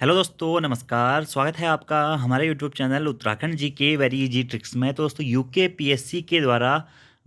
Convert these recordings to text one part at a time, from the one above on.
Hello दोस्तों, नमस्कार। स्वागत है आपका हमारे यूट्यूब चैनल उत्तराखंड जी के वेरी इजी ट्रिक्स में। तो दोस्तों, यूके पीएससी के द्वारा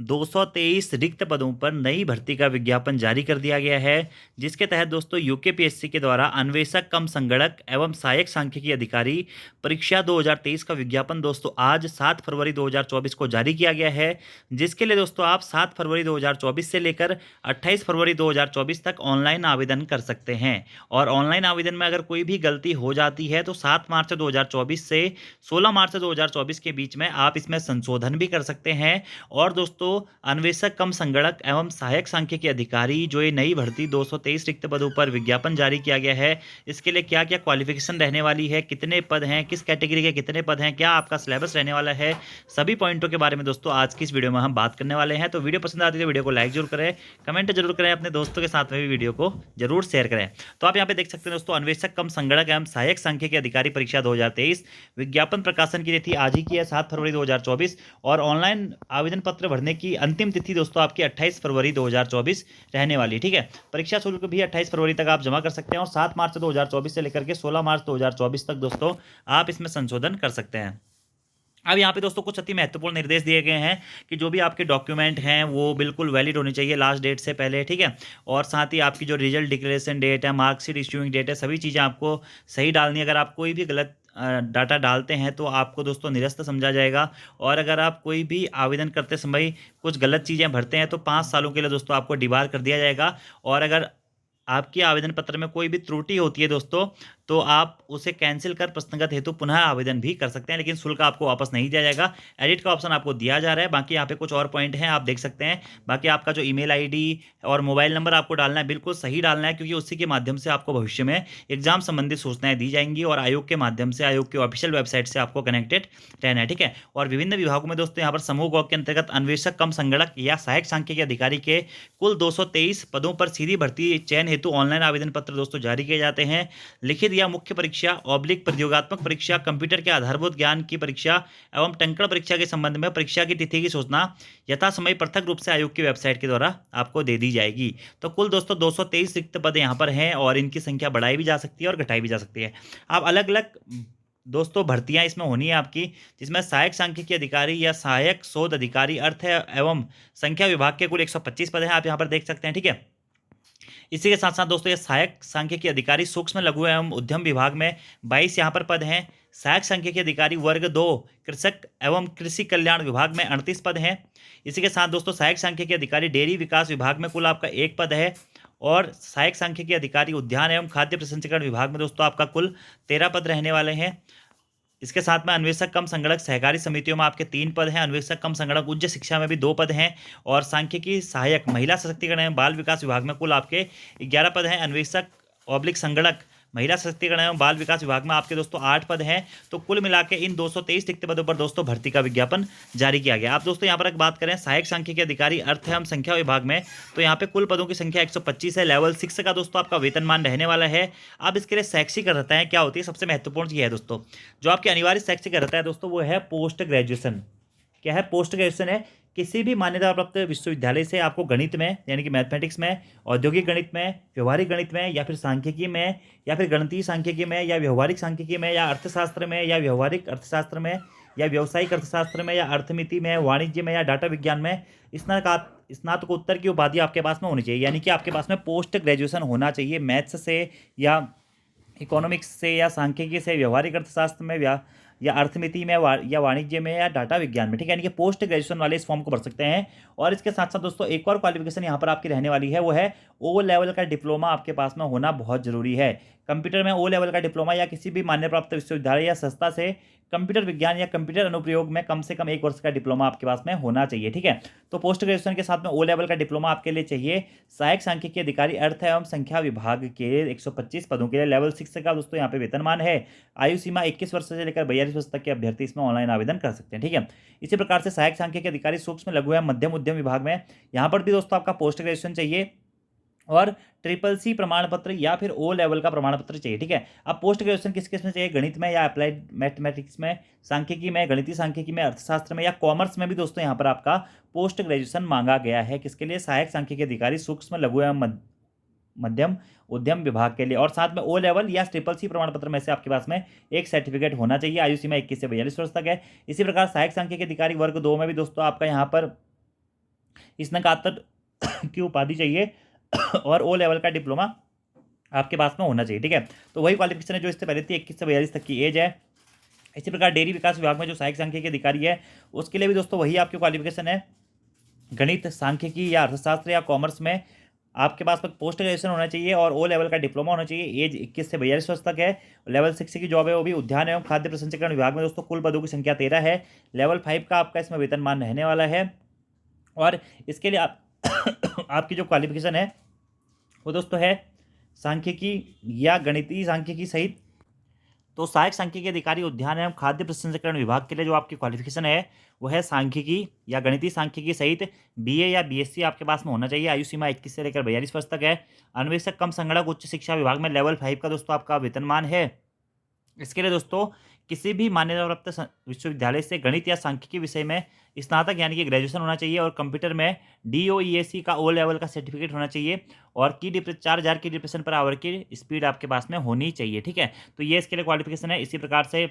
223 रिक्त पदों पर नई भर्ती का विज्ञापन जारी कर दिया गया है, जिसके तहत दोस्तों यूके पीएससी के द्वारा अन्वेषक कम संगणक एवं सहायक सांख्यिकी अधिकारी परीक्षा 2023 का विज्ञापन दोस्तों आज 7 फरवरी 2024 को जारी किया गया है। जिसके लिए दोस्तों आप 7 फरवरी 2024 से लेकर 28 फरवरी 2024 तक ऑनलाइन आवेदन कर सकते हैं। और ऑनलाइन आवेदन में अगर कोई भी गलती हो जाती है तो 7 मार्च 2024 से 16 मार्च 2024 के बीच में आप इसमें संशोधन भी कर सकते हैं। और दोस्तों, अन्वेषक कम संगणक एवं सहायक सांख्यिकी अधिकारी जो ये नई भर्ती 223 रिक्त पदों पर विज्ञापन जारी किया गया है, इसके लिए क्या क्या क्वालिफिकेशन रहने वाली है, कितने पद हैं, किस कैटेगरी के कितने पद हैं, क्या आपका सिलेबस रहने वाला है, सभी पॉइंटों के बारे में दोस्तों आज की इस वीडियो में हम बात करने वाले हैं। तो वीडियो पसंद आती है तो वीडियो को लाइक जरूर करें, कमेंट जरूर करें, अपने दोस्तों के साथ में भी वीडियो को जरूर शेयर करें। तो आप यहाँ पे देख सकते हैं दोस्तों, अन्वेषक कम संगणक एवं सहायक सांख्यिकी अधिकारी परीक्षा 2023 विज्ञापन प्रकाशन की तिथि आज ही की है 7 फरवरी 2024। और ऑनलाइन आवेदन पत्र भरने की अंतिम तिथि दोस्तों आपकी 28 फरवरी 2024 रहने वाली। ठीक है, परीक्षा शुल्क भी 28 फरवरी तक आप जमा कर सकते हैं और 7 मार्च 2024 से लेकर के 16 मार्च 2024 तक दोस्तों आप इसमें संशोधन कर सकते हैं। अब यहाँ पे दोस्तों कुछ अति महत्वपूर्ण निर्देश दिए गए हैं कि जो भी आपके डॉक्यूमेंट हैं वो बिल्कुल वैलिड होने चाहिए लास्ट डेट से पहले। ठीक है, और साथ ही आपकी जो रिजल्ट डिक्लेरेशन डेट है, मार्कशीट इश्यूइंग डेट है, सभी चीज़ें आपको सही डालनी है। अगर आप कोई भी गलत डाटा डालते हैं तो आपको दोस्तों निरस्त समझा जाएगा। और अगर आप कोई भी आवेदन करते समय कुछ गलत चीज़ें भरते हैं तो 5 सालों के लिए दोस्तों आपको डिबार कर दिया जाएगा। और अगर आपके आवेदन पत्र में कोई भी त्रुटि होती है दोस्तों, तो आप उसे कैंसिल कर प्रश्नगत हेतु पुनः आवेदन भी कर सकते हैं, लेकिन शुल्क आपको वापस नहीं दिया जाएगा। एडिट का ऑप्शन आपको दिया जा रहा है। बाकी यहाँ पे कुछ और पॉइंट हैं, आप देख सकते हैं। बाकी आपका जो ईमेल आईडी और मोबाइल नंबर आपको डालना है, बिल्कुल सही डालना है, क्योंकि उसी के माध्यम से आपको भविष्य में एग्जाम संबंधित सूचनाएं दी जाएंगी और आयोग के माध्यम से, आयोग की ऑफिशियल वेबसाइट से आपको कनेक्टेड रहना है। ठीक है, और विभिन्न विभागों में दोस्तों यहाँ पर समूह गौ के अंतर्गत अन्वेषक कम संगणक या सहायक सांख्यिकी अधिकारी के कुल 223 पदों पर सीधी भर्ती चयन हेतु ऑनलाइन आवेदन पत्र दोस्तों जारी किए जाते हैं। लिखित या मुख्य परीक्षा ऑब्लिक प्रतियोगात्मक परीक्षा, कंप्यूटर के आधारभूत ज्ञान की परीक्षा एवं टंकण परीक्षा के संबंध में परीक्षा की तिथि की सूचना यथा समय पृथक रूप से आयोग की वेबसाइट के द्वारा आपको दे दी जाएगी। तो कुल दोस्तों 223 रिक्त पद यहाँ पर हैं और इनकी संख्या बढ़ाई भी जा सकती है और घटाई भी जा सकती है। आप अलग अलग दोस्तों भर्तियां इसमें होनी है आपकी, जिसमें सहायक सांख्यिकी अधिकारी या सहायक शोध अधिकारी अर्थ एवं संख्या विभाग के कुल 125 पद हैं, आप यहाँ पर देख सकते हैं। ठीक है, इसी के साथ साथ दोस्तों ये सहायक सांख्यिकी अधिकारी सूक्ष्म लघु एवं उद्यम विभाग में 22 यहाँ पर पद हैं। सहायक सांख्यिकी अधिकारी वर्ग 2 कृषक एवं कृषि कल्याण विभाग में 38 पद हैं। इसी के साथ दोस्तों सहायक सांख्यिकी अधिकारी डेयरी विकास विभाग में कुल आपका 1 पद है। और सहायक सांख्यिकी अधिकारी उद्यान एवं खाद्य प्रसंस्करण विभाग में दोस्तों आपका कुल 13 पद रहने वाले हैं। इसके साथ में अन्वेषक कम संगणक सहकारी समितियों में आपके 3 पद हैं। अन्वेषक कम संगणक उच्च शिक्षा में भी 2 पद हैं। और सांख्यिकी सहायक महिला सशक्तिकरण एवं बाल विकास विभाग में कुल आपके 11 पद हैं। अन्वेषक ऑब्लिक संगणक महिला सशक्तिकरण एवं बाल विकास विभाग में आपके दोस्तों 8 पद हैं। तो कुल मिला के इन 223 रिक्त पदों पर दोस्तों भर्ती का विज्ञापन जारी किया गया। आप दोस्तों यहाँ पर बात करें सहायक सांख्यिकी अधिकारी अर्थ एवं संख्या विभाग में, तो यहाँ पे कुल पदों की संख्या 125 है। लेवल 6 का दोस्तों आपका वेतनमान रहने वाला है। अब इसके लिए शैक्षिक अर्हता है क्या होती है, सबसे महत्वपूर्ण चीज है दोस्तों, जो आपकी अनिवार्य शैक्षिक अर्हता है दोस्तों वो है पोस्ट ग्रेजुएशन। क्या है? पोस्ट ग्रेजुएशन है। किसी भी मान्यता प्राप्त विश्वविद्यालय से आपको गणित में यानी कि मैथमेटिक्स में, औद्योगिक गणित में, व्यवहारिक गणित में, या फिर सांख्यिकी में, या फिर गणितीय सांख्यिकी में, या व्यवहारिक सांख्यिकी में, या अर्थशास्त्र में, या व्यवहारिक अर्थशास्त्र में, या व्यावसायिक अर्थशास्त्र में, या अर्थमिति में, वाणिज्य में, या डाटा विज्ञान में स्नातकोत्तर की उपाधि आपके पास में होनी चाहिए। यानी कि आपके पास में पोस्ट ग्रेजुएशन होना चाहिए मैथ्स से या इकोनॉमिक्स से या सांख्यिकी से, व्यवहारिक अर्थशास्त्र में या अर्थमिति में या वाणिज्य में या डाटा विज्ञान में। ठीक है, यानी कि पोस्ट ग्रेजुएशन वाले इस फॉर्म को भर सकते हैं। और इसके साथ साथ दोस्तों एक और क्वालिफिकेशन यहाँ पर आपकी रहने वाली है, वो है ओ लेवल का डिप्लोमा आपके पास में होना बहुत जरूरी है। कंप्यूटर में ओ लेवल का डिप्लोमा या किसी भी मान्य प्राप्त विश्वविद्यालय या संस्था से कंप्यूटर विज्ञान या कंप्यूटर अनुप्रयोग में कम से कम 1 वर्ष का डिप्लोमा आपके पास में होना चाहिए। ठीक है, तो पोस्ट ग्रेजुएशन के साथ में ओ लेवल का डिप्लोमा आपके लिए चाहिए। सहायक सांख्यिकी अधिकारी अर्थ एवं संख्या विभाग के 125 पदों के लिए लेवल 6 का दोस्तों यहाँ पे वेतनमान है। आयु सीमा 21 वर्ष से लेकर 42 वर्ष तक के अभ्यर्थी इसमें ऑनलाइन आवेदन कर सकते हैं। ठीक है, इसी प्रकार से सहायक सांख्यिकी अधिकारी सूक्ष्म लघु एवं मध्यम उद्यम विभाग में, यहाँ पर भी दोस्तों आपका पोस्ट ग्रेजुएशन चाहिए और CCC प्रमाण पत्र या फिर ओ लेवल का प्रमाण पत्र चाहिए। ठीक है, अब पोस्ट ग्रेजुएशन किस में चाहिए? गणित में या अप्लाइड मैथमेटिक्स में, सांख्यिकी में, गणितीय सांख्यिकी में, अर्थशास्त्र में या कॉमर्स में भी दोस्तों यहाँ पर आपका पोस्ट ग्रेजुएशन मांगा गया है। किसके लिए? सहायक सांख्यिकी अधिकारी सूक्ष्म लघु एवं मध्यम उद्यम विभाग के लिए, और साथ में ओ लेवल या ट्रिपल सी प्रमाण पत्र में से आपके पास में एक सर्टिफिकेट होना चाहिए। आयु सीमा 21 से 42 वर्ष तक है। इसी प्रकार सहायक सांख्यिकी अधिकारी वर्ग 2 में भी दोस्तों आपका यहाँ पर स्नातक की उपाधि चाहिए और ओ लेवल का डिप्लोमा आपके पास में होना चाहिए। ठीक है, तो वही क्वालिफिकेशन है जो इससे पहले थी, 21 से 42 तक की एज है। इसी प्रकार डेयरी विकास विभाग में जो सहायक सांख्यिकी अधिकारी है उसके लिए भी दोस्तों वही आपकी क्वालिफिकेशन है। गणित, सांख्यिकी या अर्थशास्त्र या कॉमर्स में आपके पास में पोस्ट ग्रेजुएशन होना चाहिए और ओ लेवल का डिप्लोमा होना चाहिए। एज 21 से 42 वर्ष तक है। लेवल 6 की जॉब है वो भी उद्यान एवं खाद्य प्रसंस्करण विभाग में दोस्तों। कुल पदों की संख्या 13 है। लेवल 5 का आपका इसमें वेतनमान रहने वाला है। और इसके लिए आप आपकी जो क्वालिफिकेशन है वो दोस्तों है सांख्यिकी या गणितीय सांख्यिकी सहित। तो सहायक सांख्यिकी अधिकारी उद्यान एवं खाद्य प्रसंस्करण विभाग के लिए जो आपकी क्वालिफिकेशन है वो है सांख्यिकी या गणितीय सांख्यिकी सहित बीए या बीएससी आपके पास में होना चाहिए। आयु सीमा 21 से लेकर 42 वर्ष तक है। अन्वेषक कम संगणक उच्च शिक्षा विभाग में लेवल 5 का दोस्तों आपका वेतनमान है। इसके लिए दोस्तों किसी भी मान्यता प्राप्त विश्वविद्यालय से गणित या सांख्यिकी विषय में स्नातक यानी कि ग्रेजुएशन होना चाहिए और कंप्यूटर में DOEAC का ओ लेवल का सर्टिफिकेट होना चाहिए और 4000 की डिप्रेशन पर आवर की स्पीड आपके पास में होनी चाहिए। ठीक है, तो ये इसके लिए क्वालिफिकेशन है। इसी प्रकार से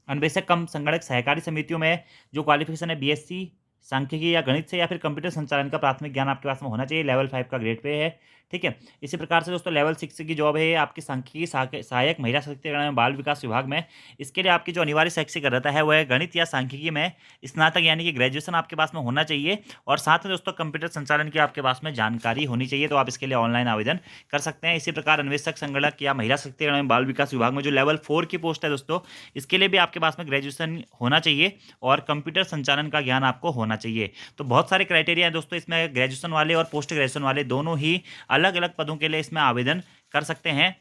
अन्वेषक कम संगणक सहकारी समितियों में जो क्वालिफिकेशन है BSc सांख्यिकी या गणित से या फिर कंप्यूटर संचालन का प्राथमिक ज्ञान आपके पास में होना चाहिए। लेवल 5 का ग्रेड पे है। ठीक है, इसी प्रकार से दोस्तों लेवल 6 की जॉब है आपकी सांख्यिकी सहायक महिला सशक्तिकरण एवं बाल विकास विभाग में। इसके लिए आपकी जो अनिवार्य शैक्षिक अर्हता है वह गणित या सांख्यिकी में स्नातक यानी कि ग्रेजुएशन आपके पास में होना चाहिए और साथ में दोस्तों कंप्यूटर संचालन की आपके पास में जानकारी होनी चाहिए। तो आप इसके लिए ऑनलाइन आवेदन कर सकते हैं। इसी प्रकार अन्वेषक संगणक या महिला सशक्तिकरण एवं बाल विकास विभाग में जो लेवल 4 की पोस्ट है दोस्तों, इसके लिए भी आपके पास में ग्रेजुएशन होना चाहिए और कंप्यूटर संचालन का ज्ञान आपको होना चाहिए। तो बहुत सारे क्राइटेरिया है दोस्तों इसमें, ग्रेजुएशन वाले और पोस्ट ग्रेजुएशन वाले दोनों ही अलग अलग पदों के लिए इसमें आवेदन कर सकते हैं।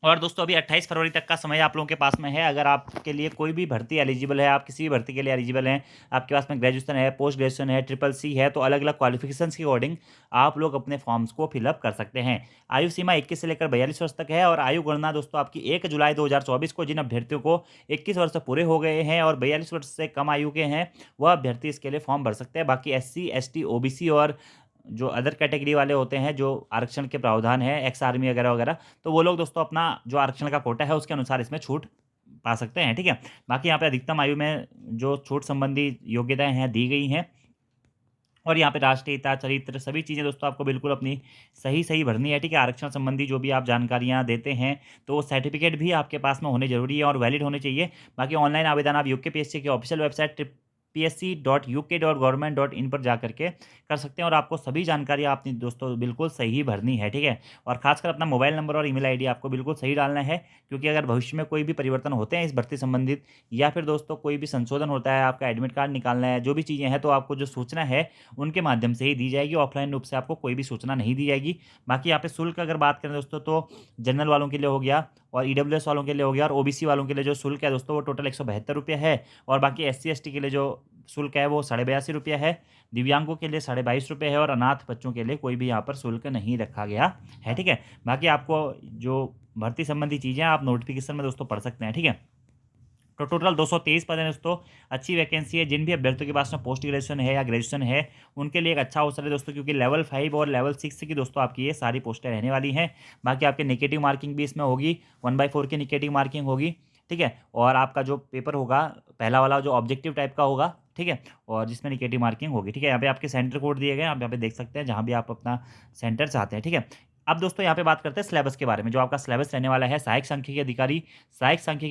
और दोस्तों अभी 28 फरवरी तक का समय आप लोगों के पास में है। अगर आपके लिए कोई भी भर्ती एलिजिबल है, आप किसी भी भर्ती के लिए एलिजिबल हैं, आपके पास में ग्रेजुएशन है, पोस्ट ग्रेजुएशन है, CCC है, तो अलग अलग क्वालिफिकेशंस के अकॉर्डिंग आप लोग अपने फॉर्म्स को फिलअप कर सकते हैं। आयु सीमा 21 से लेकर 42 वर्ष तक है और आयु गणना दोस्तों आपकी 1 जुलाई 2024 को जिन अभ्यर्थियों को 21 वर्ष पूरे हो गए हैं और 42 वर्ष से कम आयु के हैं वह अभ्यर्थी इसके लिए फॉर्म भर सकते हैं। बाकी SC ST OBC और जो अदर कैटेगरी वाले होते हैं जो आरक्षण के प्रावधान है, एक्स आर्मी वगैरह वगैरह, तो वो लोग दोस्तों अपना जो आरक्षण का कोटा है उसके अनुसार इसमें छूट पा सकते हैं। ठीक है, बाकी यहाँ पे अधिकतम आयु में जो छूट संबंधी योग्यताएं हैं दी गई हैं और यहाँ पे राष्ट्रीयता, चरित्र, सभी चीज़ें दोस्तों आपको बिल्कुल अपनी सही सही भरनी है। ठीक है, आरक्षण संबंधी जो भी आप जानकारियाँ देते हैं तो सर्टिफिकेट भी आपके पास में होने जरूरी है और वैलिड होने चाहिए। बाकी ऑनलाइन आवेदन आप UKPSC की ऑफिशियल वेबसाइट psc.uk.government.in पर जा करके कर सकते हैं और आपको सभी जानकारी आपने दोस्तों बिल्कुल सही भरनी है। ठीक है, और खासकर अपना मोबाइल नंबर और ईमेल आईडी आपको बिल्कुल सही डालना है, क्योंकि अगर भविष्य में कोई भी परिवर्तन होते हैं इस भर्ती संबंधित या फिर दोस्तों कोई भी संशोधन होता है, आपका एडमिट कार्ड निकालना है, जो भी चीज़ें हैं, तो आपको जो सूचना है उनके माध्यम से ही दी जाएगी। ऑफलाइन रूप से आपको कोई भी सूचना नहीं दी जाएगी। बाकी यहाँ पे शुल्क अगर बात करें दोस्तों तो जनरल वालों के लिए हो गया और EWS वालों के लिए हो गया और OBC वालों के लिए जो शुल्क है दोस्तों वो टोटल 172 रुपये है और बाकी SC ST के लिए जो शुल्क है वो 82.5 रुपये है। दिव्यांगों के लिए 22.5 रुपये है और अनाथ बच्चों के लिए कोई भी यहाँ पर शुल्क नहीं रखा गया है। ठीक है, बाकी आपको जो भर्ती संबंधी चीज़ें आप नोटिफिकेशन में दोस्तों पढ़ सकते हैं। ठीक है, तो टोटल 223 पद हैं दोस्तों, अच्छी वैकेंसी है। जिन भी अभ्यर्थियों के पास में पोस्ट ग्रेजुएशन है या ग्रेजुएशन है उनके लिए एक अच्छा अवसर है दोस्तों, क्योंकि लेवल 5 और लेवल 6 की दोस्तों आपकी ये सारी पोस्टें रहने वाली हैं। बाकी आपके नेगेटिव मार्किंग भी इसमें होगी, 1/4 की नेगेटिव मार्किंग होगी। ठीक है, और आपका जो पेपर होगा पहला वाला जो ऑब्जेक्टिव टाइप का होगा, ठीक है, और जिसमें नेगेटिव मार्किंग होगी। ठीक है, यहाँ पे आपके सेंटर कोड दिए गए हैं, आप यहाँ पे देख सकते हैं जहाँ भी आप अपना सेंटर चाहते हैं। ठीक है, अब दोस्तों यहाँ पे बात करते हैं सिलेबस के बारे में। जो आपका सिलेबस रहने वाला है, सहायक सांख्यिकी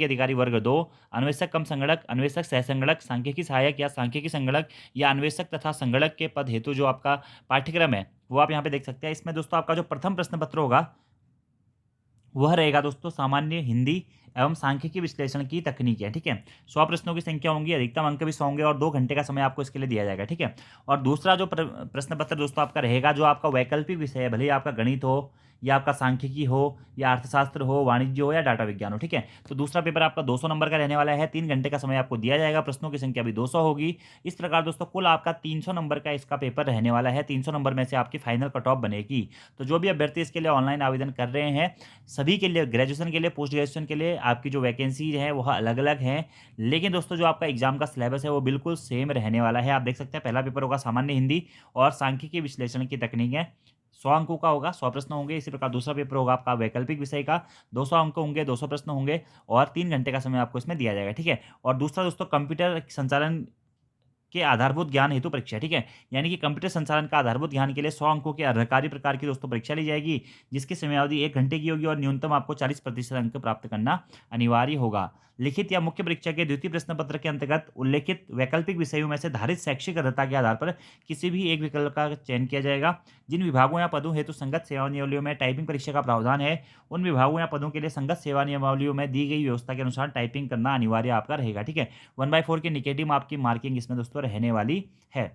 अधिकारी वर्ग 2, अन्वेषक कम संगणक, अन्वेषक सह संगणक, सांख्यिकी सहायक या सांख्यिकी संगणक या अन्वेषक तथा संगणक के पद हेतु जो आपका पाठ्यक्रम है वो आप यहाँ पे देख सकते हैं। इसमें दोस्तों आपका जो प्रथम प्रश्न पत्र होगा वह रहेगा दोस्तों सामान्य हिंदी एवं सांख्यिकी विश्लेषण की तकनीक है। ठीक है, 100 प्रश्नों की संख्या होंगी, अधिकतम अंक भी 100 होंगे और 2 घंटे का समय आपको इसके लिए दिया जाएगा। ठीक है, और दूसरा जो प्रश्न पत्र दोस्तों आपका रहेगा, जो आपका वैकल्पिक विषय है, भले ही आपका गणित हो या आपका सांख्यिकी हो या अर्थशास्त्र हो, वाणिज्य हो या डाटा विज्ञान हो। ठीक है, तो दूसरा पेपर आपका 200 नंबर का रहने वाला है, 3 घंटे का समय आपको दिया जाएगा, प्रश्नों की संख्या भी 200 होगी। इस प्रकार दोस्तों कुल आपका 300 नंबर का इसका पेपर रहने वाला है। 300 नंबर में से आपकी फाइनल कट ऑफ बनेगी। तो जो भी अभ्यर्थी इसके लिए ऑनलाइन आवेदन कर रहे हैं सभी के लिए, ग्रेजुएशन के लिए, पोस्ट ग्रेजुएशन के लिए आपकी जो वैकेंसी है वह अलग अलग हैं, लेकिन दोस्तों जो आपका एग्जाम का सिलेबस है वो बिल्कुल सेम रहने वाला है। आप देख सकते हैं पहला पेपर होगा सामान्य हिंदी और सांख्यिकी विश्लेषण की तकनीकें, 100 अंकों का होगा, 100 प्रश्न होंगे। इसी प्रकार दूसरा पेपर होगा आपका वैकल्पिक विषय का, 200 अंक होंगे, 200 प्रश्न होंगे और 3 घंटे का समय आपको इसमें दिया जाएगा, ठीक है। और दूसरा दोस्तों कंप्यूटर संचालन के आधारभूत ज्ञान हेतु परीक्षा, ठीक है। यानी कि कंप्यूटर संचालन का आधारभूत ज्ञान के लिए 100 अंकों की अर्धकारी प्रकार की दोस्तों परीक्षा ली जाएगी, जिसकी समयावधि 1 घंटे की होगी और न्यूनतम आपको 40% अंक प्राप्त करना अनिवार्य होगा। लिखित या मुख्य परीक्षा के द्वितीय प्रश्न पत्र के अंतर्गत उल्लेखित वैकल्पिक विषयों में से धारित शैक्षिक अर्हता के आधार पर किसी भी एक विकल्प का चयन किया जाएगा। जिन विभागों या पदों हेतु संगत सेवा नियमावलियों में टाइपिंग परीक्षा का प्रावधान है, उन विभागों या पदों के लिए संगत सेवा नियमावलियों में दी गई व्यवस्था के अनुसार टाइपिंग करना अनिवार्य आपका रहेगा, ठीक है। 1/4 की निगेटिव आपकी मार्किंग इसमें दोस्तों रहने वाली है।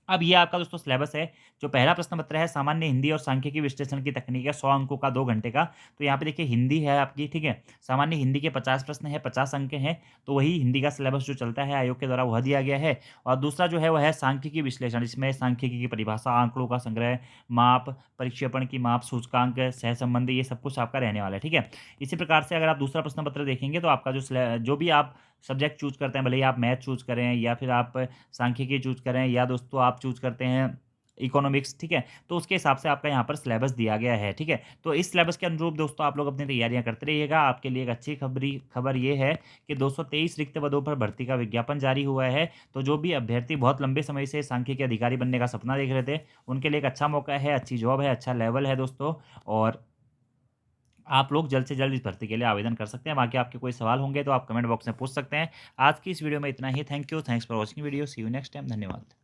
अब ये आपका दोस्तों सिलेबस है। जो पहला प्रश्न पत्र है सामान्य हिंदी और सांख्यिकी विश्लेषण की तकनीक है, 100 अंकों का 2 घंटे का। तो यहाँ पे देखिए हिंदी है आपकी, ठीक है। सामान्य हिंदी के 50 प्रश्न है, 50 अंक हैं। तो वही हिंदी का सिलेबस जो चलता है आयोग के द्वारा वह दिया गया है। और दूसरा जो है वह है सांख्यिकी विश्लेषण। इसमें सांख्यिकी की परिभाषा, आंकड़ों का संग्रह, माप, परिक्षेपण की माप, सूचकांक, सहसंबंध, ये सब कुछ आपका रहने वाला है, ठीक है। इसी प्रकार से अगर आप दूसरा प्रश्न पत्र देखेंगे तो आपका जो भी आप सब्जेक्ट चूज़ करते हैं, भले ही आप मैथ चूज़ करें या फिर आप सांख्यिकी चूज़ करें या दोस्तों आप चूज़ करते हैं इकोनॉमिक्स, ठीक है। तो उसके हिसाब से आपका यहाँ पर सिलेबस दिया गया है, ठीक है। तो इस सिलेबस के अनुरूप दोस्तों आप लोग अपनी तैयारियां करते रहिएगा। आपके लिए एक अच्छी खबर ये है कि 223 रिक्त पदों पर भर्ती का विज्ञापन जारी हुआ है। तो जो भी अभ्यर्थी बहुत लंबे समय से सांख्यिकी अधिकारी बनने का सपना देख रहे थे, उनके लिए एक अच्छा मौका है, अच्छी जॉब है, अच्छा लेवल है दोस्तों। और आप लोग जल्द से जल्द इस भर्ती के लिए आवेदन कर सकते हैं। बाकी आपके कोई सवाल होंगे तो आप कमेंट बॉक्स में पूछ सकते हैं। आज की इस वीडियो में इतना ही। Thank you, thanks for watching video. See you next time. धन्यवाद।